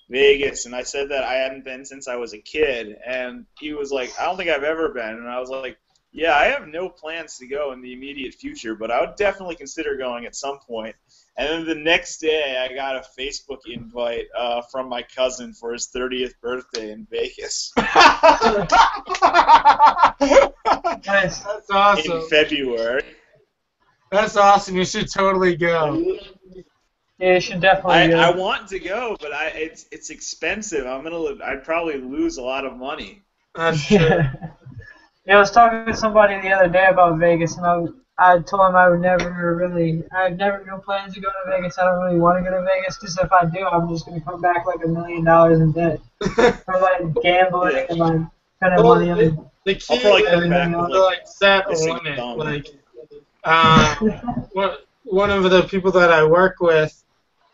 Vegas, and I said that I hadn't been since I was a kid, and he was like, "I don't think I've ever been," and I was like, "Yeah, I have no plans to go in the immediate future, but I would definitely consider going at some point." And then the next day, I got a Facebook invite from my cousin for his 30th birthday in Vegas Nice. That's awesome. in February. That's awesome. You should totally go. Yeah, you should definitely go. I want to go, but it's expensive. I'd probably lose a lot of money. That's true. Yeah, I was talking to somebody the other day about Vegas, and I told him I have never no plans to go to Vegas. I don't really want to go to Vegas because if I do, I'm just going to come back like $1 million in debt for like gambling Yeah. and like spending Well, money on the I'll key probably is come back everything with else. like set a missing limit. thumb. Like, one of the people that I work with,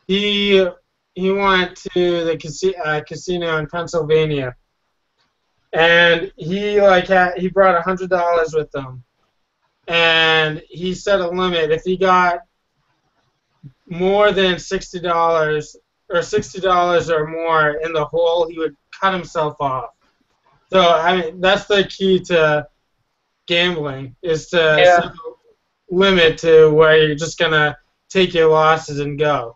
he went to the casino in Pennsylvania, and he brought $100 with him, and he set a limit. If he got more than $60 or $60 or more in the hole, he would cut himself off. So I mean, that's the key to gambling, is to Yeah. set a limit to where you're just gonna take your losses and go.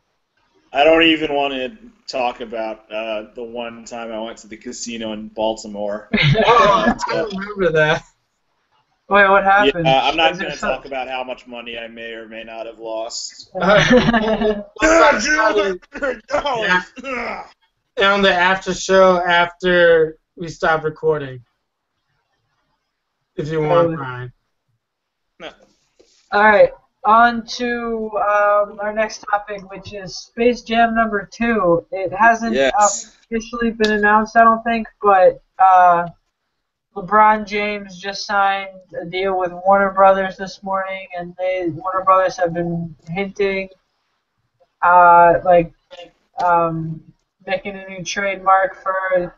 I don't even want to talk about the one time I went to the casino in Baltimore. Oh, I remember that. Wait, what happened? Yeah, I'm not Was it going to talk about how much money I may or may not have lost. some- On the after show after we stop recording, if you want, Brian. All right, on to our next topic, which is Space Jam #2. It hasn't Yes. officially been announced, I don't think, but LeBron James just signed a deal with Warner Brothers this morning, and Warner Brothers have been hinting, making a new trademark for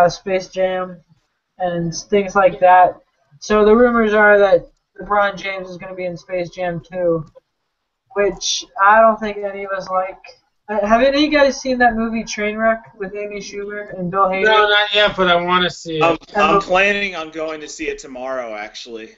Space Jam and things like that. So the rumors are that LeBron James is going to be in Space Jam 2, which I don't think any of us like. Have any of you guys seen that movie Trainwreck with Amy Schumer and Bill Hader? No, not yet, but I want to see it. I'm planning on going to see it tomorrow, actually.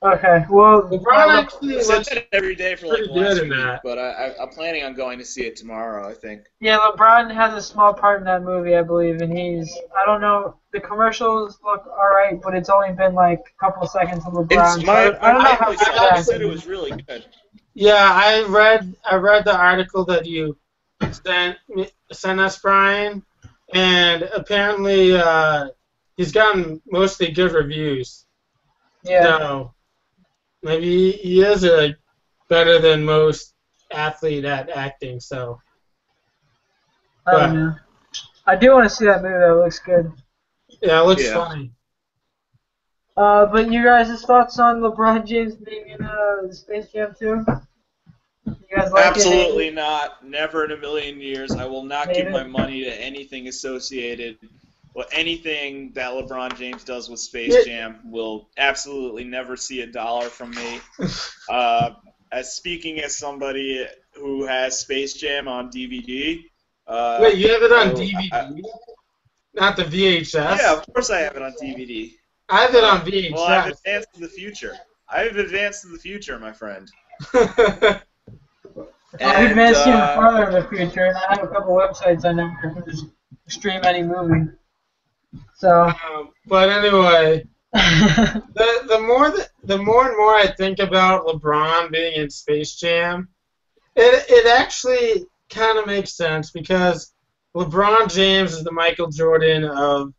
Okay, well, LeBron actually I said looks that every day for like pretty the last good in week, that. but I'm planning on going to see it tomorrow, I think. yeah, LeBron has a small part in that movie, I believe, and I don't know, the commercials look alright, but it's only been like a couple of seconds of LeBron. My I don't know how family good said, that said it is. was really good. Yeah, I read the article that you sent us, Brian, and apparently he's gotten mostly good reviews. Yeah. So maybe he is better than most athlete at acting. So I don't know. I do want to see that movie, though. It looks good. yeah, it looks Yeah. funny. But you guys' thoughts on LeBron James being in Space Jam 2? You guys like Absolutely not. Never in a million years. I will not give Maybe. my money to anything associated with anything that LeBron James does with Space Jam. Will absolutely never see $1 from me. Speaking as somebody who has Space Jam on DVD. Wait, you have it on DVD? Not the VHS? Yeah, of course I have it on DVD. I have it on VHS. Well, I've advanced to the future. I've advanced to the future, my friend. I've advanced even further in the future, and I have a couple websites on there where you can just stream any movie. So. But anyway, the more and more I think about LeBron being in Space Jam, it actually kind of makes sense because LeBron James is the Michael Jordan of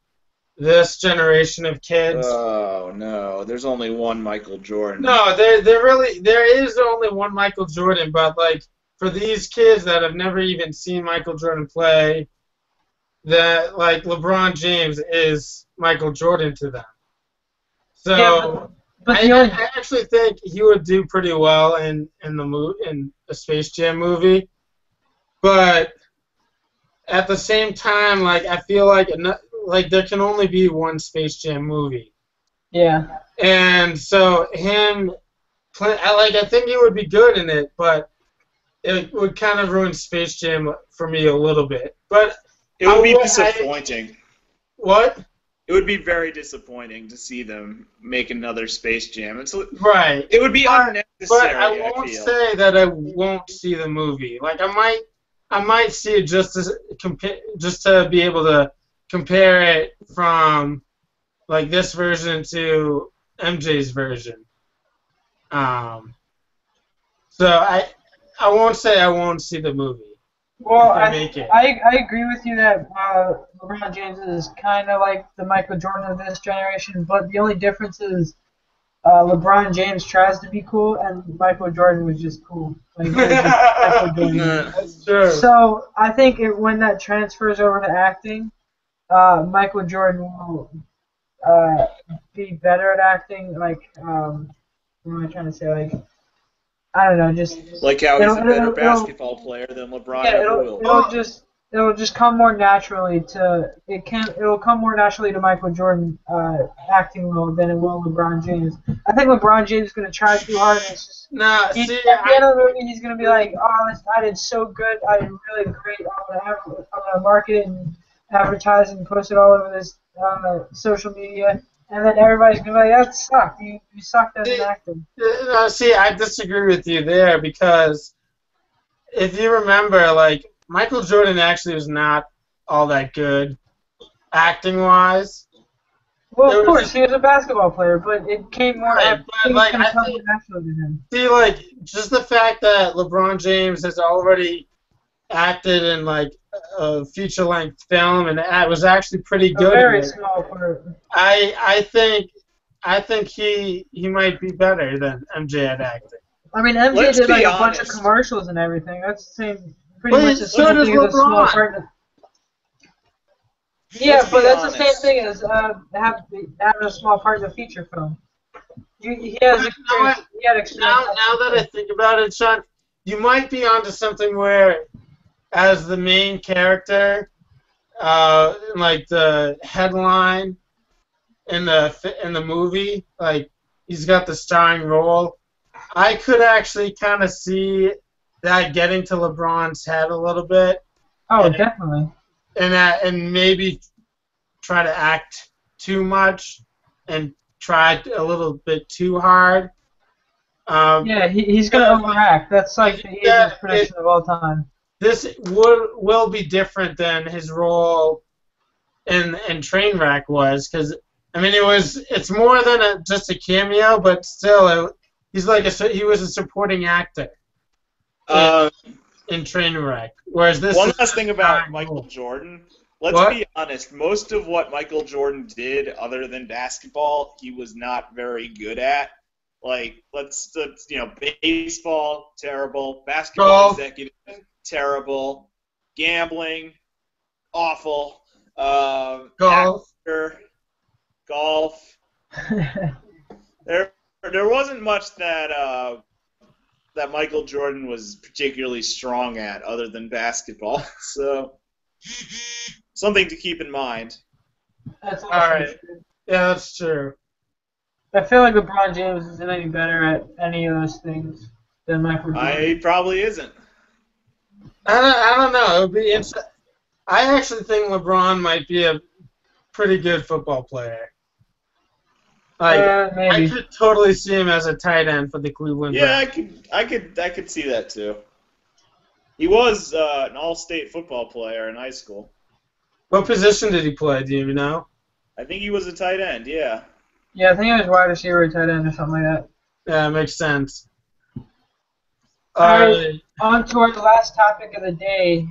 this generation of kids. Oh no, there's only one Michael Jordan. No, there is only one Michael Jordan, but like for these kids that have never even seen Michael Jordan play, that like LeBron James is Michael Jordan to them. So Yeah, but I actually think he would do pretty well in the Space Jam movie, but at the same time, like I feel like there can only be one Space Jam movie, yeah. and so I think he would be good in it, but it would kind of ruin Space Jam for me a little bit. But It would be disappointing. What? It would be very disappointing to see them make another Space Jam. Right. It would be unnecessary. But I won't say that I won't see the movie. Like I might see it just to be able to compare it from like this version to MJ's version. So I won't say I won't see the movie. Well, I agree with you that LeBron James is kind of like the Michael Jordan of this generation, but the only difference is LeBron James tries to be cool, and Michael Jordan was just cool. Like, Michael Jordan. That's true. So I think when that transfers over to acting, Michael Jordan will be better at acting. Like, what am I trying to say? Like, I don't know, just like how he's a better basketball player than LeBron ever will. It'll just come more naturally it'll come more naturally to Michael Jordan acting role than it will LeBron James. I think LeBron James is gonna try too hard, and it's just at the end of the movie he's gonna be like, oh, I did so good, I did really great. I'm gonna market it and advertise and post it all over this social media. And then everybody's gonna be like, that sucked. You sucked as an actor. See, I disagree with you there because if you remember, like Michael Jordan actually was not all that good acting-wise. Well, of course, he was a basketball player, but it came more. Right, but like I think, naturally to him. See, like just the fact that LeBron James has already acted in like a feature-length film and it was actually pretty good. A very small part. I think he might be better than MJ at acting. I mean, MJ did like a bunch of commercials and everything. That's the same, pretty much the so same does thing as a small LeBron. part. Yeah, but that's the same thing as having a small part in a feature film. He has experience. He had experience. Now that I think about it, Sean, you might be onto something where, as the main character, like the headline in the movie, like he's got the starring role. I could actually kind of see that getting to LeBron's head a little bit. Oh, definitely. And maybe try to act too much and try a little bit too hard. Yeah, he's gonna overact. That's like the easiest prediction of all time. This will be different than his role in Trainwreck was, because I mean it's more than just a cameo, but still he was a supporting actor in Trainwreck. Whereas this one last thing about Michael Jordan. Let's be honest. Most of what Michael Jordan did, other than basketball, he was not very good at. Like let's baseball, terrible. Basketball executive, terrible. Gambling, awful. Golf. Golf. There wasn't much that Michael Jordan was particularly strong at, other than basketball. So something to keep in mind. That's all right. Yeah, that's true. I feel like LeBron James isn't any better at any of those things than Michael Jordan. He probably isn't. I don't know. It would be interesting. I actually think LeBron might be a pretty good football player. Like, maybe. I could totally see him as a tight end for the Cleveland Browns. I could see that too. He was an all-state football player in high school. What position did he play? Do you know? I think he was a tight end. Yeah. Yeah, I think he was wide receiver or tight end or something like that. Yeah, it makes sense. All right, on to our last topic of the day.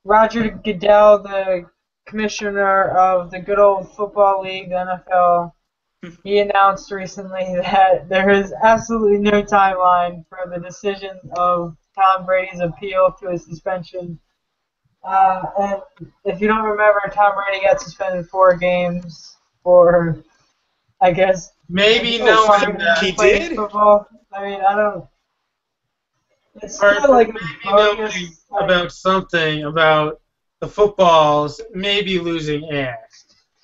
Roger Goodell, the commissioner of the good old football league, the NFL, he announced recently that there is absolutely no timeline for the decision of Tom Brady's appeal to his suspension. And if you don't remember, Tom Brady got suspended 4 games for, I guess, Maybe trying knowing to that. He play did? football. I mean, I don't. It's Or still like a maybe knowing bogus. Like, about something about the footballs maybe losing air.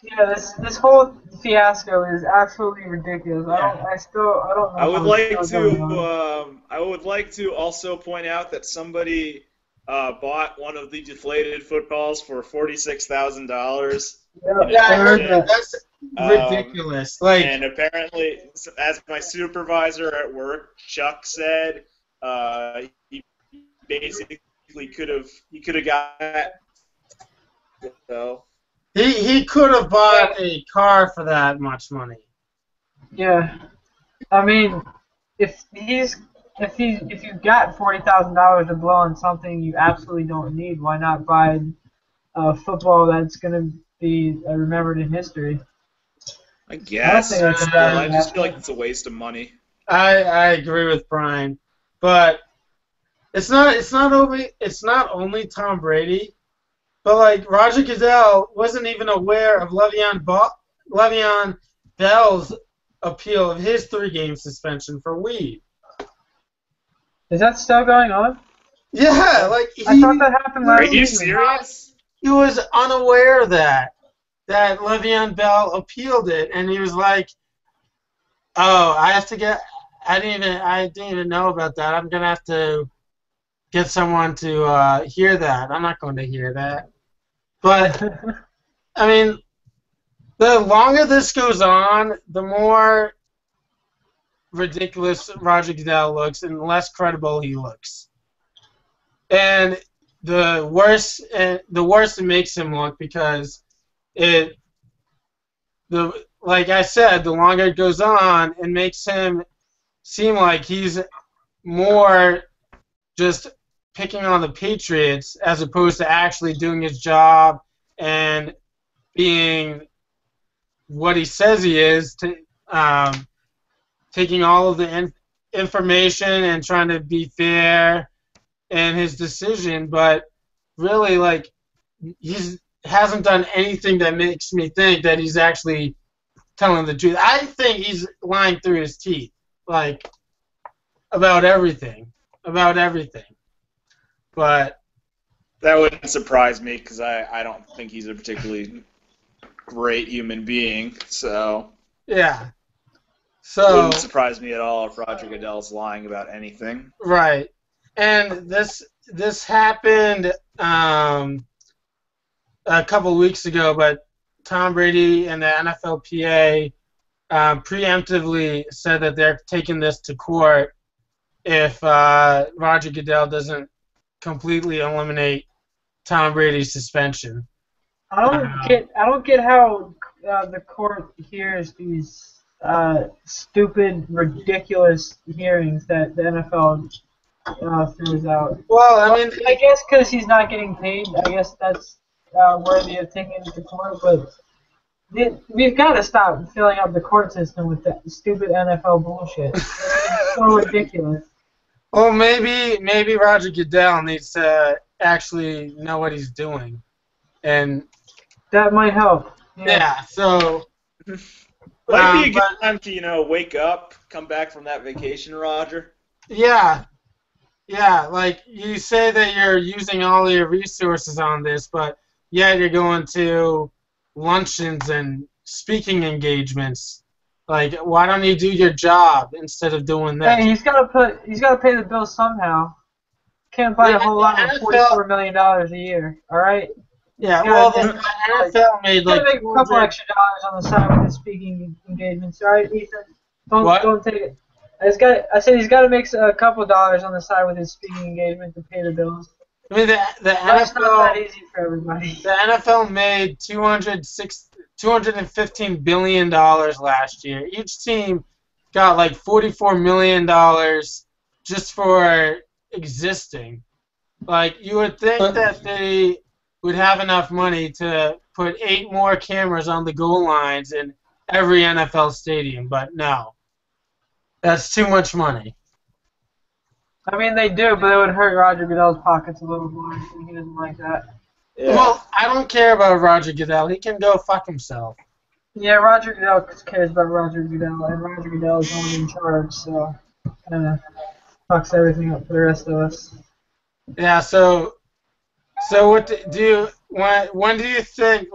yeah, this whole fiasco is absolutely ridiculous. I don't I know would what's like still going on. I would like to also point out that somebody bought one of the deflated footballs for $46,000 in Yeah, Yeah, I I heard heard that. that. That's ridiculous. Like, and apparently, as my supervisor at work, Chuck said, he basically could have got that. So he could have bought a car for that much money. Yeah, I mean, if he's if you got $40,000 to blow on something you absolutely don't need, why not buy a football that's gonna be remembered in history? I I don't guess, think but that's a still, bad I just feel like investment. it's a waste of money. I agree with Brian, but it's not only Tom Brady, but like Roger Goodell wasn't even aware of Le'Veon Bell's appeal of his 3-game suspension for weed. Is that still going on? Yeah, like I thought that happened Are last you season. serious? he was unaware that Le'Veon Bell appealed it, and he was like, "Oh, I have to get. I didn't even know about that. I'm gonna have to get someone to hear that. I'm not going to hear that." But I mean, the longer this goes on, the more ridiculous Roger Goodell looks, and the less credible he looks. And the worse it makes him look because it like I said, the longer it goes on, it makes him seem like he's more just picking on the Patriots as opposed to actually doing his job and being what he says he is, taking all of the information and trying to be fair in his decision. But really, like, he hasn't done anything that makes me think that he's actually telling the truth. I think he's lying through his teeth, like, about everything. But That wouldn't surprise me because I don't think he's a particularly great human being. So yeah, it so wouldn't surprise me at all if Roger Goodell's lying about anything. right, and this happened a couple of weeks ago, but Tom Brady and the NFLPA preemptively said that they're taking this to court if Roger Goodell doesn't completely eliminate Tom Brady's suspension. I don't get how the court hears these stupid, ridiculous hearings that the NFL throws out. Well, I mean, I guess because he's not getting paid, I guess that's worthy of taking it to court. But we've got to stop filling up the court system with that stupid NFL bullshit. It's so ridiculous. well, maybe Roger Goodell needs to actually know what he's doing, and That might help. yeah, so Might be a good but time to wake up, come back from that vacation, Roger. yeah, like you say that you're using all your resources on this, but yet you're going to luncheons and speaking engagements. Like, why don't you do your job instead of doing Hey, this? he's got to pay the bills somehow. Can't buy a whole lot with $44 million a year. All right. Yeah, Yeah, well, and- the NFL made He's got to like make a couple extra dollars on the side with his speaking engagements. All right, Ethan. What? Don't take it. I said he's got to make a couple dollars on the side with his speaking engagement to pay the bills. I mean, the Life's not that NFL easy for everybody. the NFL made $215 billion last year. Each team got like $44 million just for existing. Like, you would think that would have enough money to put 8 more cameras on the goal lines in every NFL stadium, but no. That's too much money. I mean, they do, but it would hurt Roger Goodell's pockets a little more, and he doesn't like that. Yeah. Well, I don't care about Roger Goodell. He can go fuck himself. Yeah, Roger Goodell cares about Roger Goodell, and Roger Goodell is the one in charge, so kind of fucks everything up for the rest of us. Yeah, so what do you when do you think,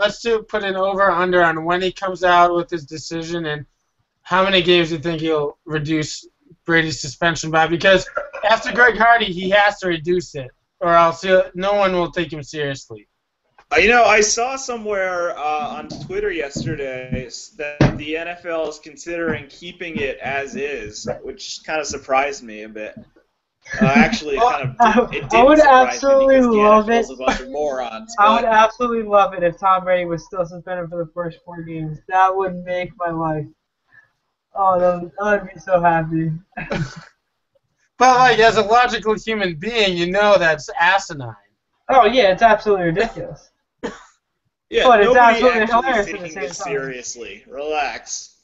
put an over under on when he comes out with his decision, and how many games do you think he'll reduce Brady's suspension by? Because after Greg Hardy, he has to reduce it, or else no one will take him seriously. I saw somewhere on Twitter yesterday that the NFL is considering keeping it as is, which kind of surprised me a bit. Actually, it didn't surprise me because the NFL is a bunch of morons. I would absolutely love it if Tom Brady was still suspended for the first 4 games. That would make my life. Oh, I'd be so happy. But like, as a logical human being, you know that's asinine. Oh yeah, it's absolutely ridiculous. Yeah, but it's nobody absolutely actually hilarious is at the taking same this time. seriously. Relax.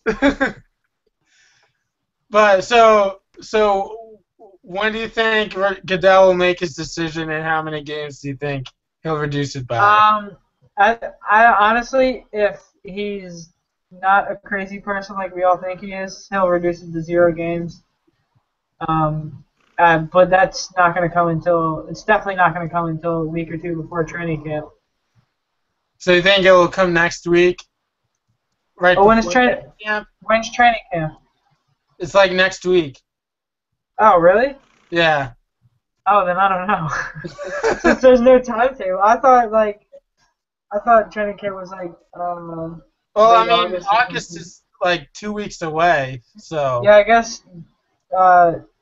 But so when do you think Goodell will make his decision, and how many games do you think he'll reduce it by? I honestly, if he's not a crazy person like we all think he is, he'll reduce it to 0 games. But that's not going to come it's definitely not going to come until a week or 2 before training camp. So you think it will come next week? Right. But when's training camp? It's like next week. Oh, really? Yeah. Oh, then I don't know. Since there's no timetable, I thought training camp was like. Well, I mean, August is like 2 weeks away, so. Yeah, I guess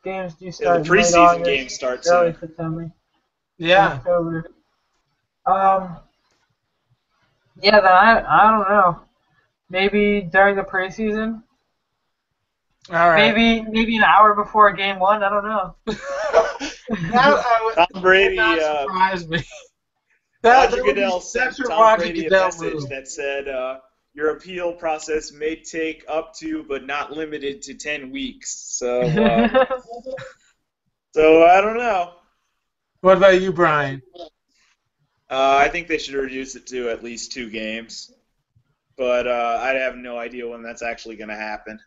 games do start. The preseason games start early soon. September. Yeah. October. Yeah, then I don't know. Maybe during the preseason. All right. Maybe an hour before game 1. I don't know. Tom Brady. That surprised me. Roger Goodell sent Tom Brady a message move. that said, "Your appeal process may take up to, but not limited to, 10 weeks." So, so I don't know. What about you, Brian? I think they should reduce it to at least 2 games, but I have no idea when that's actually going to happen.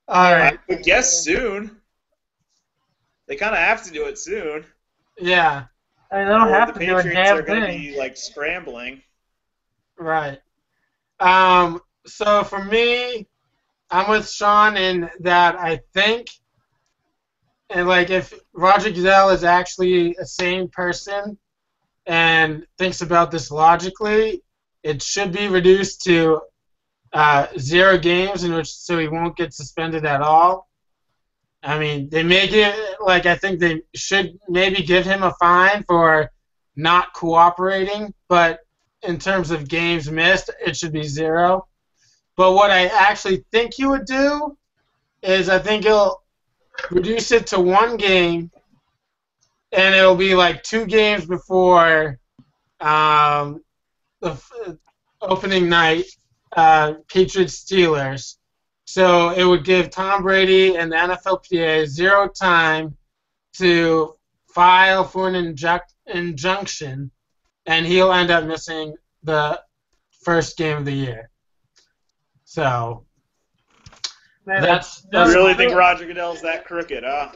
All right. I would guess soon. They kind of have to do it soon. Yeah. I mean, they don't have the to do a Patriots damn are going to thing. be like scrambling. Right. So for me, I'm with Sean in that I think, and like if Roger Goodell is actually a sane person and thinks about this logically, it should be reduced to 0 games, so he won't get suspended at all. I mean, they may I think they should maybe give him a fine for not cooperating, but in terms of games missed, it should be 0. But what I actually think he would do is I think he'll reduce it to 1 game, and it'll be like 2 games before the opening night, Patriots-Steelers. So it would give Tom Brady and the NFLPA 0 time to file for an injunction, and he'll end up missing the first game of the year. So that's I really think Roger Goodell's that crooked, huh?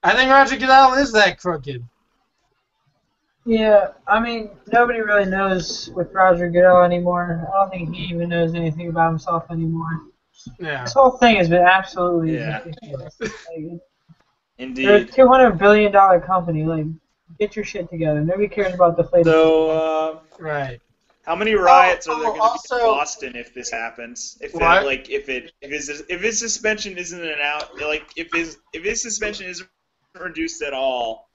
I think Roger Goodell is that crooked. Yeah, I mean, nobody really knows with Roger Goodell anymore. I don't think he even knows anything about himself anymore. Yeah. This whole thing has been absolutely ridiculous. Indeed. They're a $200 billion company. Like, get your shit together. Nobody cares about the flavor. So, right. How many riots are there going to also, be in Boston if this happens? If his suspension isn't if his suspension isn't reduced at all,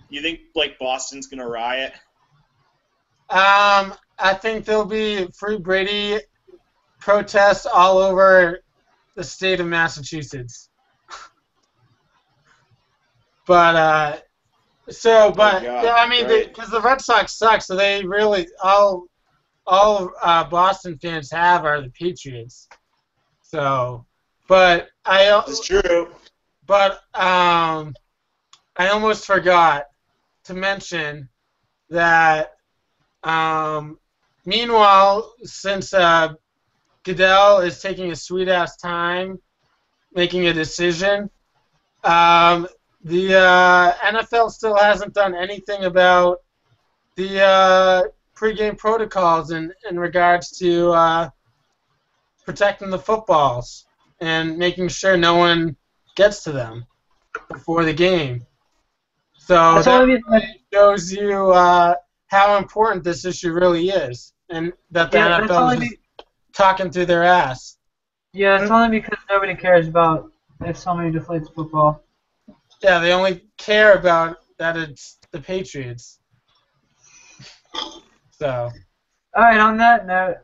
you think like Boston's going to riot? I think there'll be Free Brady protests all over the state of Massachusetts. But So, but God, yeah, I mean, right. because the Red Sox suck, so they really all Boston fans have are the Patriots. So, but It's true. I almost forgot to mention that. Meanwhile, since Goodell is taking a sweet ass time making a decision, the NFL still hasn't done anything about the pregame protocols in regards to protecting the footballs and making sure no one gets to them before the game. So That's that only because, really shows you how important this issue really is, and that the yeah, that's NFL is only just talking through their ass. yeah, it's only because nobody cares about if somebody deflates football. Yeah, they only care about that it's the Patriots. So, All right. On that note,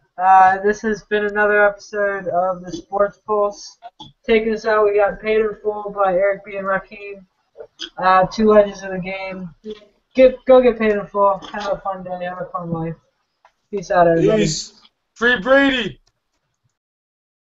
this has been another episode of the Sports Pulse. Taking us out, we got Paid in Full by Eric B. and Raheem. Two legends of the game. Go get paid in full. Have a fun day. Have a fun life. Peace out, everybody. Peace. Free Brady!